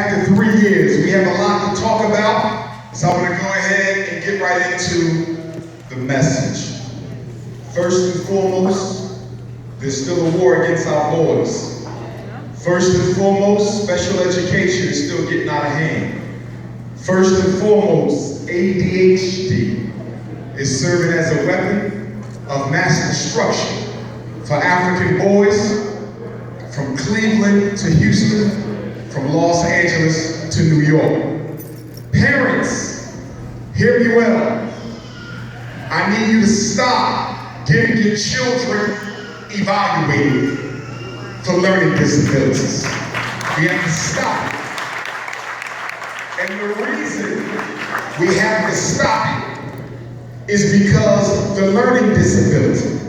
after 3 years. We have a lot to talk about, so I'm going to go ahead and get right into the message. First and foremost, there's still a war against our boys. First and foremost, special education is still getting out of hand. First and foremost, ADHD is serving as a weapon of mass destruction for African boys from Cleveland to Houston, from Los Angeles to New York. Parents, hear me well. I need you to stop getting your children evaluated for learning disabilities. We have to stop it. And the reason we have to stop it is because the learning disability,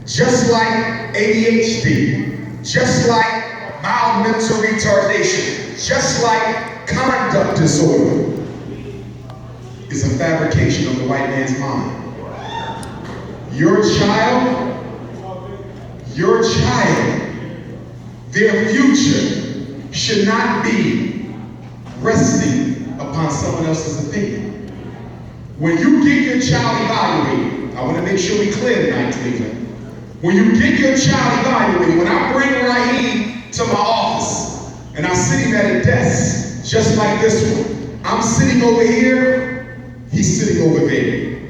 just like ADHD, just like mild mental retardation, just like conduct disorder, is a fabrication of the white man's mind. Your child, their future should not be resting upon someone else's opinion. When you get your child evaluated, I want to make sure we clear tonight, Cleveland. When you get your child evaluated, when I bring Raheem to my office and I sit him at a desk just like this one, I'm sitting over here, he's sitting over there.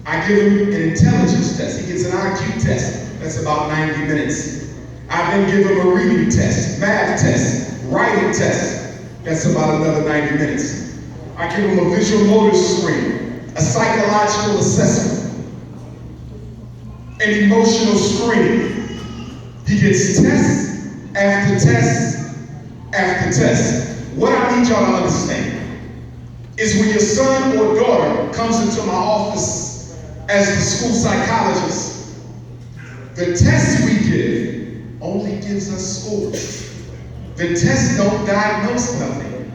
I give him an intelligence test. He gets an IQ test. That's about 90 minutes. I then give him a reading test, math test, writing test. That's about another 90 minutes. I give him a visual motor screen, a psychological assessment, an emotional screening. He gets test after test after test. What I need y'all to understand is when your son or daughter comes into my office as the school psychologist, the tests we give only gives us scores. The tests don't diagnose nothing.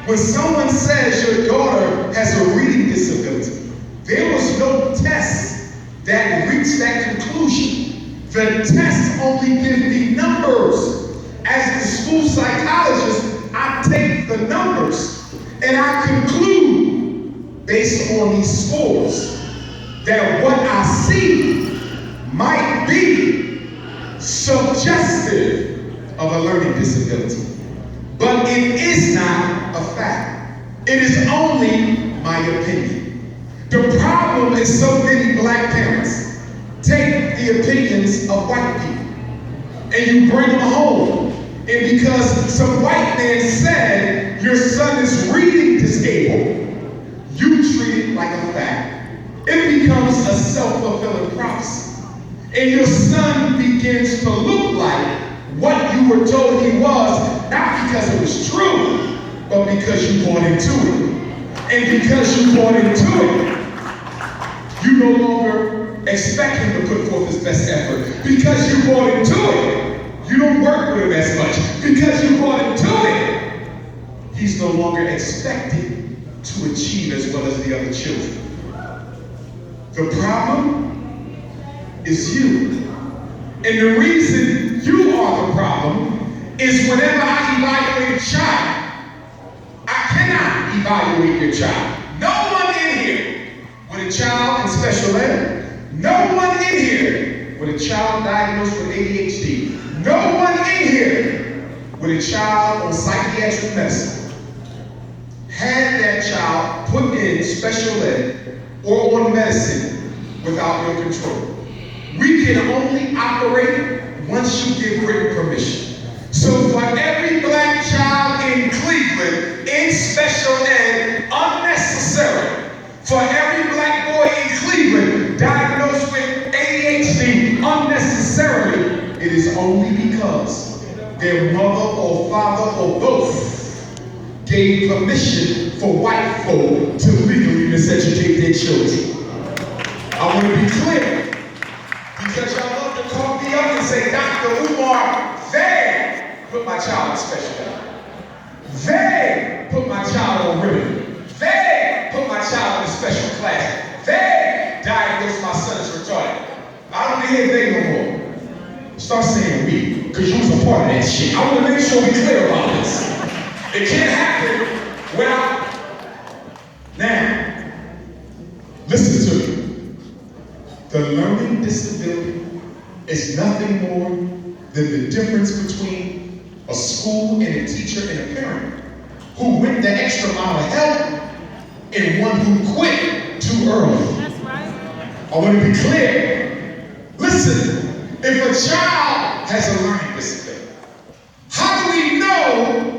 When someone says your daughter has a reading disability, there was no test that reached that conclusion. The tests only give me numbers. As the school psychologist, I take the numbers and I conclude based on these scores that what I see might be suggestive of a learning disability. But it is not a fact. It is only my opinion. The problem is so many black parents take the opinions of white people and you bring them home. And because some white man said your son is reading disabled, you treat it like a fact. It becomes a self-fulfilling prophecy. And your son begins to look like what you were told he was, not because it was true, but because you bought into it. And because you bought into it, you no longer expect him to put forth his best effort. Because you bought into it, you don't work with him as much. Because you bought into it, he's no longer expected to achieve as well as the other children. The problem is you. And the reason you are the problem is whenever I evaluate a child, I cannot evaluate your child. No one in here with a child in special ed, no one in here with a child diagnosed with ADHD, no one in here with a child on psychiatric medicine had that child put in special ed or on medicine without your control. We can only operate once you give written permission. So for every black child in Cleveland in special ed unnecessary, for every black boy in Cleveland diagnosed with ADHD unnecessarily, it is only because their mother or father or both gave permission for white folk to legally miseducate their children. I want to be clear, because y'all love to call me up and say, Dr. Umar, they put my child in special ed. They put my child on ribbon. They put my child in a special class. They diagnosed my son as retarded. I don't want to hear they no more. Start saying we, because you was a part of that shit. I want to make sure we're clear about this. It can't happen without. Now, listen to me. The learning disability is nothing more than the difference between a school and a teacher and a parent who went the extra mile of help and one who quit too early. That's right. I want to be clear. Listen, if a child has a learning disability, how do we know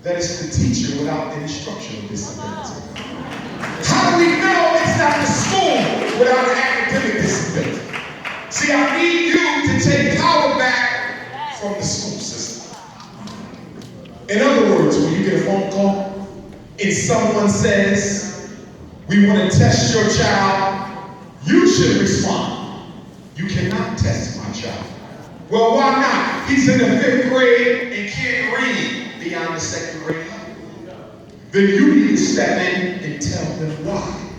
that it's the teacher without the instructional disability? How do we know it's not the school without an academic disability? See, I need you to take power back from the school system. In other words, when you get a phone call and someone says, we want to test your child, you should respond, you cannot test my child. Well, why not? He's in the 5th grade and can't read beyond the 2nd grade level. Then you need to step in and tell them why.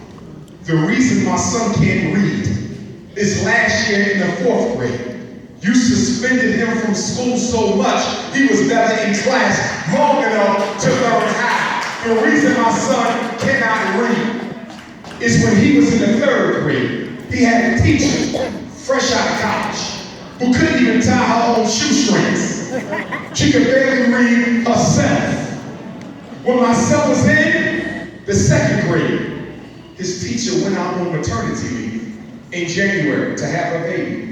The reason my son can't read is last year in the 4th grade, you suspended him from school so much he was never in class long enough to learn how. The reason my son cannot read is when he was in the 3rd grade, he had a teacher fresh out of college who couldn't even tie her own shoestrings. She could barely read herself. When my son was in the 2nd grade, his teacher went out on maternity leave in January to have a baby.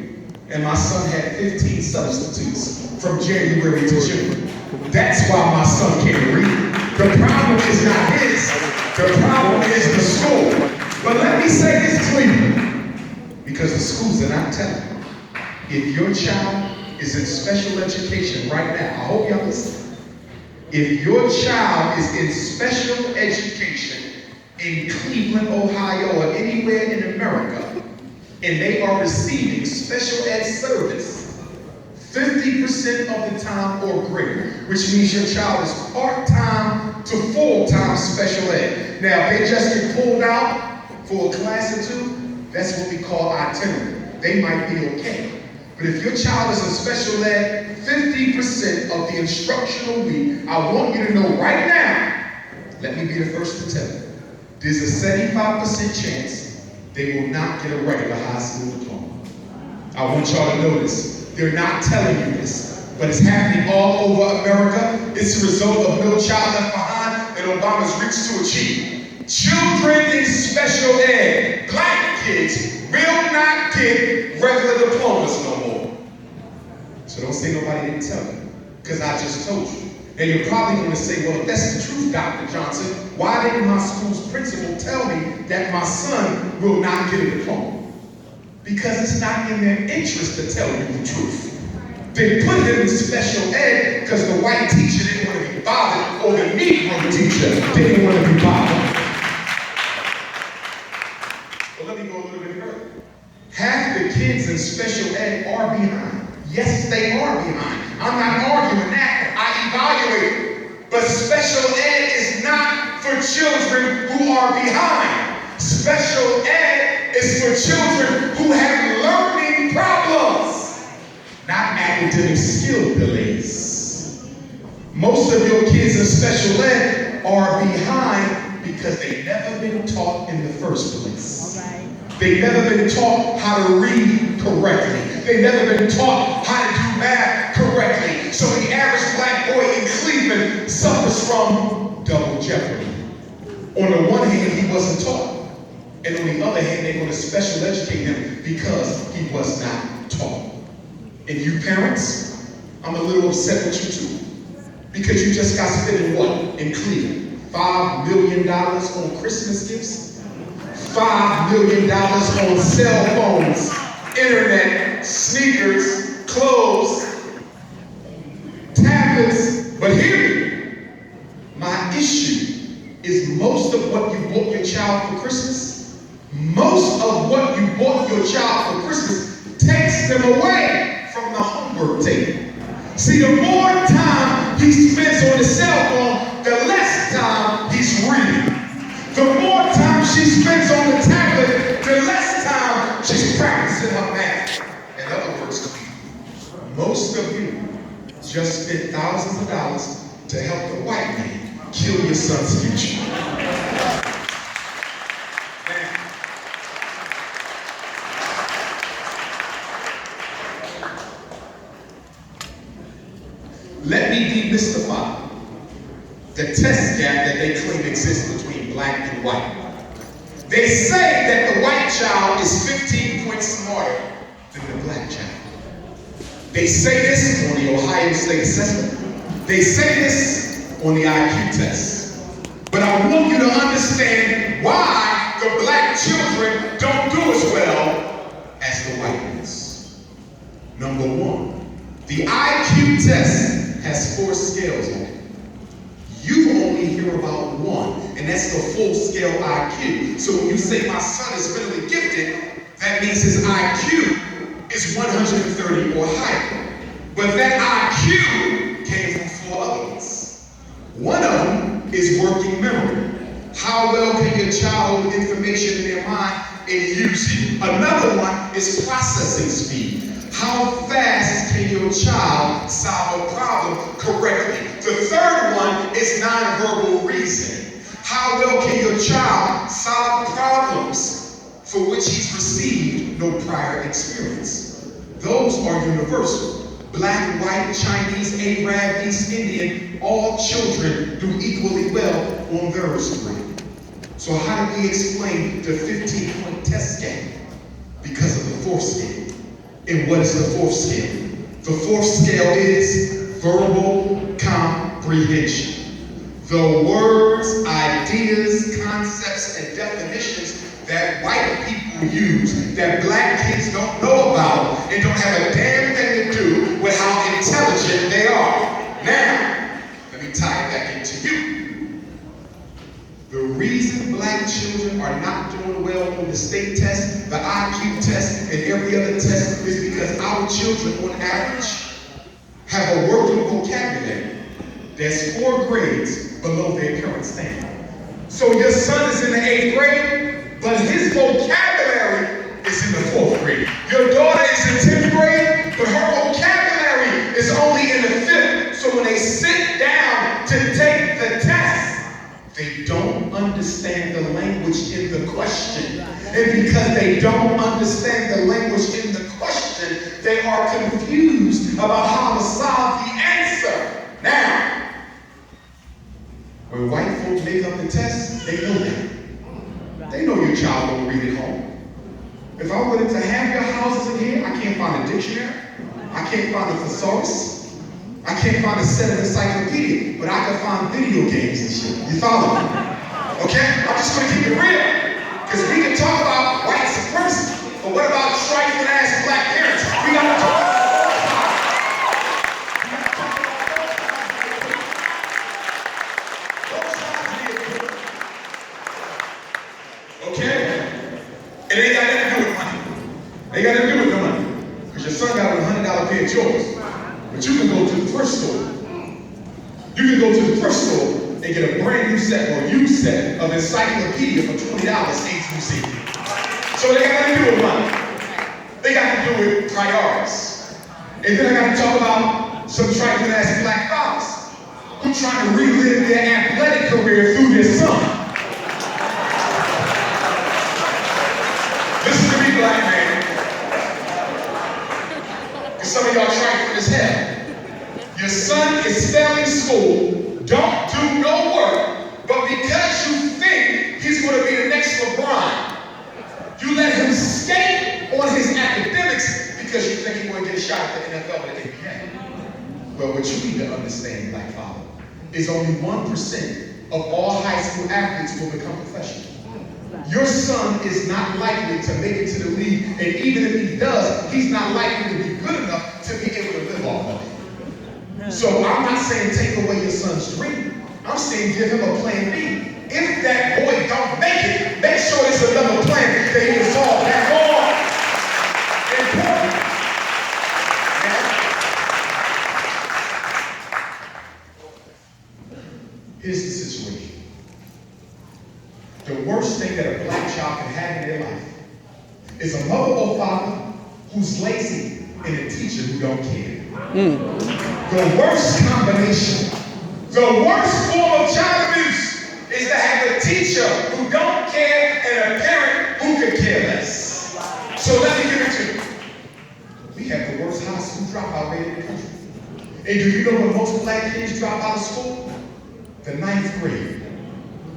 And my son had 15 substitutes from January to June. That's why my son can't read. The problem is not his. The problem is the school. But let me say this clearly, because the schools are not telling you. If your child is in special education right now, I hope y'all listen. If your child is in special education in Cleveland, Ohio, or anywhere in America, and they are receiving special ed service 50% of the time or greater, which means your child is part-time to full-time special ed. Now, if they just get pulled out for a class or two, that's what we call itinerant. They might be okay. But if your child is in special ed, 50% of the instructional week, I want you to know right now, let me be the first to tell you, there's a 75% chance they will not get a regular high school diploma. I want y'all to know this. They're not telling you this, but it's happening all over America. It's the result of No Child Left Behind and Obama's Reach to Achieve. Children in special ed, black kids, will not get regular diplomas no more. So don't say nobody didn't tell you, because I just told you. And you're probably going to say, well, if that's the truth, Dr. Johnson, why didn't my school's principal tell me that my son will not get a diploma? Because it's not in their interest to tell you the truth. They put him in special ed because the white teacher didn't want to be bothered, or the Negro teacher didn't want to be bothered. Well, let me go a little bit further. Half the kids in special ed are behind. Yes, they are behind. I'm not arguing that. I evaluate. But special ed is not for children who are behind. Special ed is for children who have learning problems, not academic skill delays. Most of your kids in special ed are behind because they've never been taught in the first place. They've never been taught how to read correctly. They've never been taught how to do math correctly. So the average black boy in Cleveland suffers from double jeopardy. On the one hand, he wasn't taught. And on the other hand, they're going to special educate him because he was not taught. And you parents, I'm a little upset with you too. Because you just got spending what in Cleveland? $5 million on Christmas gifts? $5 million on cell phones, internet, sneakers, clothes, tablets. But hear me, my issue is most of what you bought your child for Christmas, most of what you bought your child for Christmas takes them away from the homework table. See, the more time he spends on the cell phone, the less time he's reading. The more time she spends on the tablet, the less time she's practicing her math. In other words, most of you just spent thousands of dollars to help the white man kill your son's future. Let me demystify the test gap that they claim exists between black and white. They say that the white child is 15 points smarter than the black child. They say this on the Ohio State Assessment. They say this on the IQ test. But I want you to understand why the black children don't do as well as the white ones. Number one, the IQ test has 4 scales on it. You only hear about one, and that's the full scale IQ. So when you say my son is mentally gifted, that means his IQ is 130 or higher. But that IQ came from 4 other ones. One of them is working memory. How well can your child hold information in their mind and use it? Another one is processing speed. How fast can your child solve a problem correctly? The third one is nonverbal reasoning. How well can your child solve problems for which he's received no prior experience? Those are universal. Black, white, Chinese, Arab, East Indian, all children do equally well on those 3. So how do we explain the 15-point test gap? Because of the 4th scale. And what is the 4th scale? The 4th scale is verbal comprehension. The words, ideas, concepts, and definitions that white people use that black kids don't know about and don't have a damn thing to do with how intelligent they are. Now, let me tie it back into you. The reason black children are not doing well on the state test, the IQ test, and every other test is because our children, on average, have a working vocabulary that's 4 grades below their current standard. So your son is in the 8th grade, but his vocabulary is in the 4th grade. Your daughter is in 10th grade, but her vocabulary is only in the 5th. So when they sit down to take the test, they don't understand the language in the question. And because they don't understand the language in the question, they are confused about how to solve the answer. Now, when white folks make up the test, they know that. They know your child won't read at home. If I wanted to have your houses in here, I can't find a dictionary. I can't find a thesaurus. I can't find a set of encyclopedia, but I can find video games and shit. You follow me? Okay? I'm just going to keep it real. Because we can talk about white supremacy, but what about trifling ass black parents? We got to talk about okay? And they got nothing to do with money. They got nothing to do with the money. Because your son got a $100 pair of Jordans. But you can go to the thrift store. You can go to the thrift store and get a brand new set or used set of encyclopedia for $20 A-Z. So they got nothing to do with money. They got to do with priorities. And then I got to talk about some trifling ass black fathers who trying to relive their athletic career through their son. Listen to me, black man. Some of y'all trifling as hell. Your son is failing school, don't do no work, but because you think he's going to be the next LeBron, you let him skate on his academics because you think he's going to get a shot at the NFL or the NBA. Well, what you need to understand, black father, is only 1% of all high school athletes will become professional. Your son is not likely to make it to the league, and even if he does, he's not likely to be good enough to be able to live off of it. So I'm not saying take away your son's dream. I'm saying give him a plan B. If that boy don't make it, make sure there's another plan that he can solve. That's all important. Here's the situation. The worst thing that a black child can have in their life is a mother or father who's lazy and a teacher who don't care. The worst combination, the worst form of child is to have a teacher who don't care and a parent who could care less. So let me give it to you. We have the worst high school dropout rate in the country. And do you know when most black kids drop out of school? The 9th grade.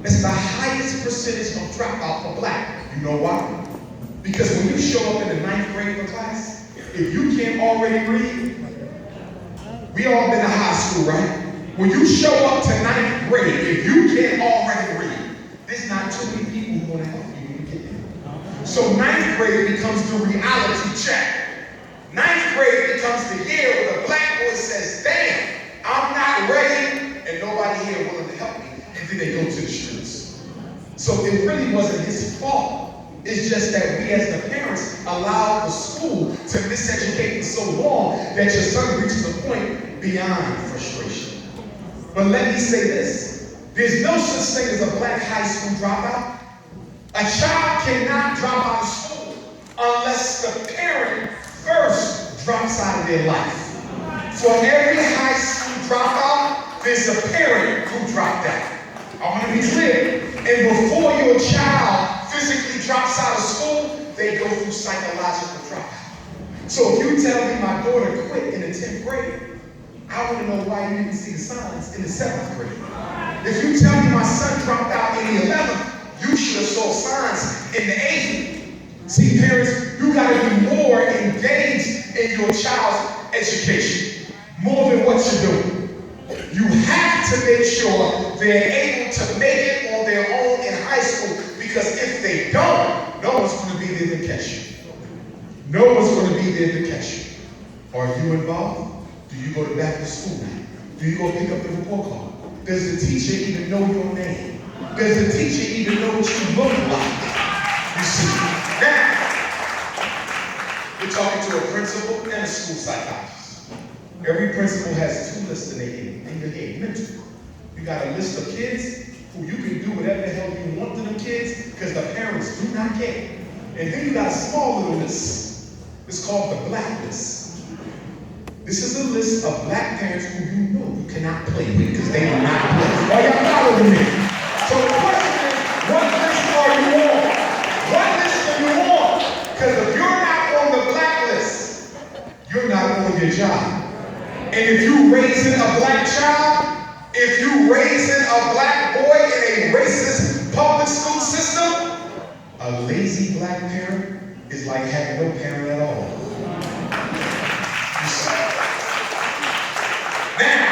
That's the highest percentage of dropout for black. You know why? Because when you show up in the 9th grade for class, if you can't already read, we all been to high school, right? When you show up to 9th grade, if you can't already read, there's not too many people who want to help you when you get there. So 9th grade becomes the reality check. 9th grade becomes the year where the black boy says, damn, I'm not ready, and nobody here willing to help me. And then they go to the streets. So it really wasn't his fault. It's just that we as the parents allowed the school to miseducate for so long that your son reaches a point beyond frustration. But let me say this. There's no such thing as a black high school dropout. A child cannot drop out of school unless the parent first drops out of their life. For every high school dropout, there's a parent who dropped out. I want to be clear. And before your child physically drops out of school, they go through psychological dropout. So if you tell me my daughter quit in the 10th grade, I want to know why you didn't see the signs in the 7th grade. If you tell me my son dropped out in the 11th, you should have saw signs in the 8th. See, parents, you got to be more engaged in your child's education, more than what you're doing. You have to make sure they're able to make it on their own in high school, because if they don't, no one's going to be there to catch you. No one's going to be there to catch you. Are you involved? Do you go to back to school now? Do you go pick up the report card? Does the teacher even know your name? Does the teacher even know what you look like? You see, now, we're talking to a principal and a school psychologist. Every principal has 2 lists in your head, mental. You got a list of kids who you can do whatever the hell you want to them kids because the parents do not care. And then you got a small little list. It's called the black list. This is a list of black parents who you know you cannot play with because they do not play. Are y'all following me? So the question is, what list are you on? What list are you on? Because if you're not on the black list, you're not on your job. And if you raising a black child, if you raising a black boy in a racist public school system, a lazy black parent is like having no parent at all. Now,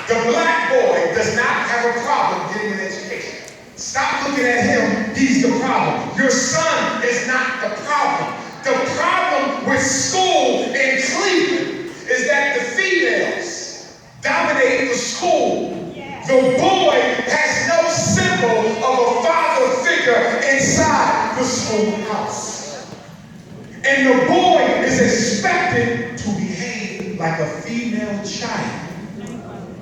the black boy does not have a problem getting an education. Stop looking at him, he's the problem. Your son is not the problem. The problem with school in Cleveland is that the females dominate the school. The boy has no symbol of a father figure inside the schoolhouse. And the boy is expected to behave like a female child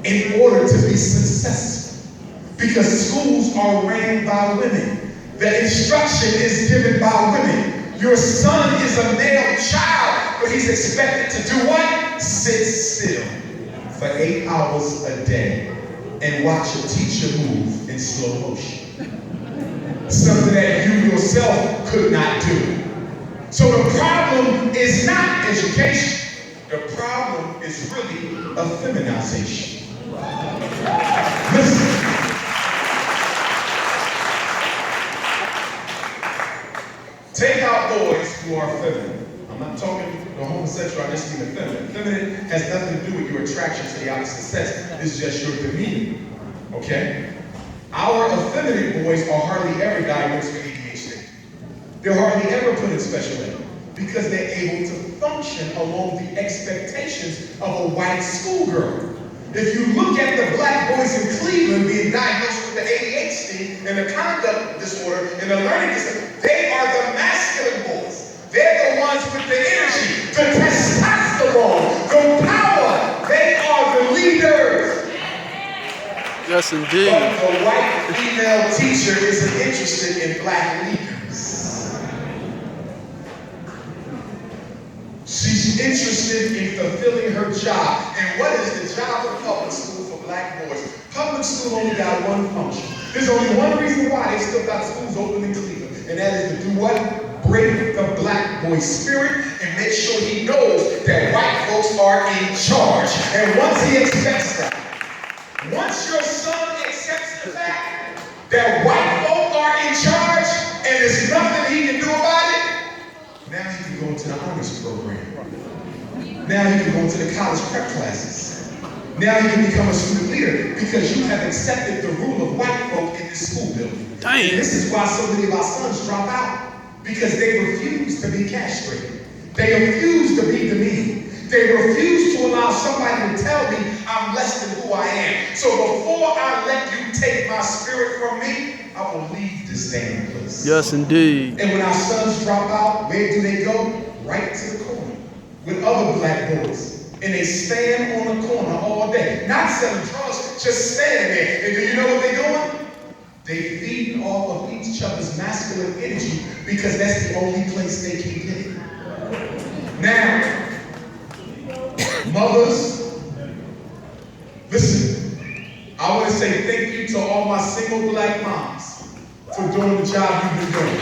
in order to be successful. Because schools are ran by women. The instruction is given by women. Your son is a male child, but he's expected to do what? Sit still for 8 hours a day and watch a teacher move in slow motion. Something that you yourself could not do. So the problem is not education. The problem is really a feminization. Listen. Take out boys who are feminine. I'm not talking the homosexual, I just mean the feminine. Feminine has nothing to do with your attraction to the opposite sex. It's just your demeanor. Okay? Our effeminate boys are hardly ever diagnosed with ADHD. They're hardly ever put in special ed because they're able to function along the expectations of a white schoolgirl. If you look at the black boys in Cleveland being diagnosed with the ADHD and the conduct disorder and the learning disorder, they are the masculine boys. They're the ones with the energy, the testosterone, the power. They are the leaders. Yes, indeed. But the white female teacher isn't interested in black leaders. She's interested in fulfilling her job. And what is the job of public school for black boys? Public school only got one function. There's only one reason why they still got schools open in Cleveland, and that is to do what? Break the black boy spirit and make sure he knows that white folks are in charge. And once he expects that, once your son accepts the fact that white folk are in charge and there's nothing he can do about it, now he can go into the honors program. Now he can go into the college prep classes. Now you can become a student leader because you have accepted the rule of white folk in this school building. Dang. And this is why so many of our sons drop out, because they refuse to be castrated. They refuse to be demeaned. They refuse to allow somebody to tell me I'm less than who I am. So before I let you take my spirit from me, I will leave this damn place. Yes, indeed. And when our sons drop out, where do they go? Right to the corner with other black boys. And they stand on the corner all day, not selling drugs, just standing there. And do you know what they're doing? They feed off of each other's masculine energy because that's the only place they can get it. Now, mothers, listen, I want to say thank you to all my single black moms for doing the job you've been doing.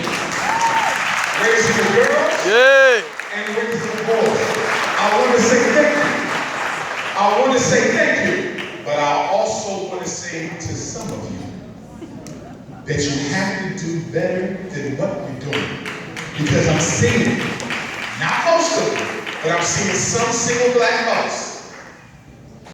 Raising the girls and raising the boys. I want to say thank you. I want to say thank you, but I also want to say to some of you that you have to do better than what you're doing. Because I'm seeing, not most of them, but I'm seeing some single black mothers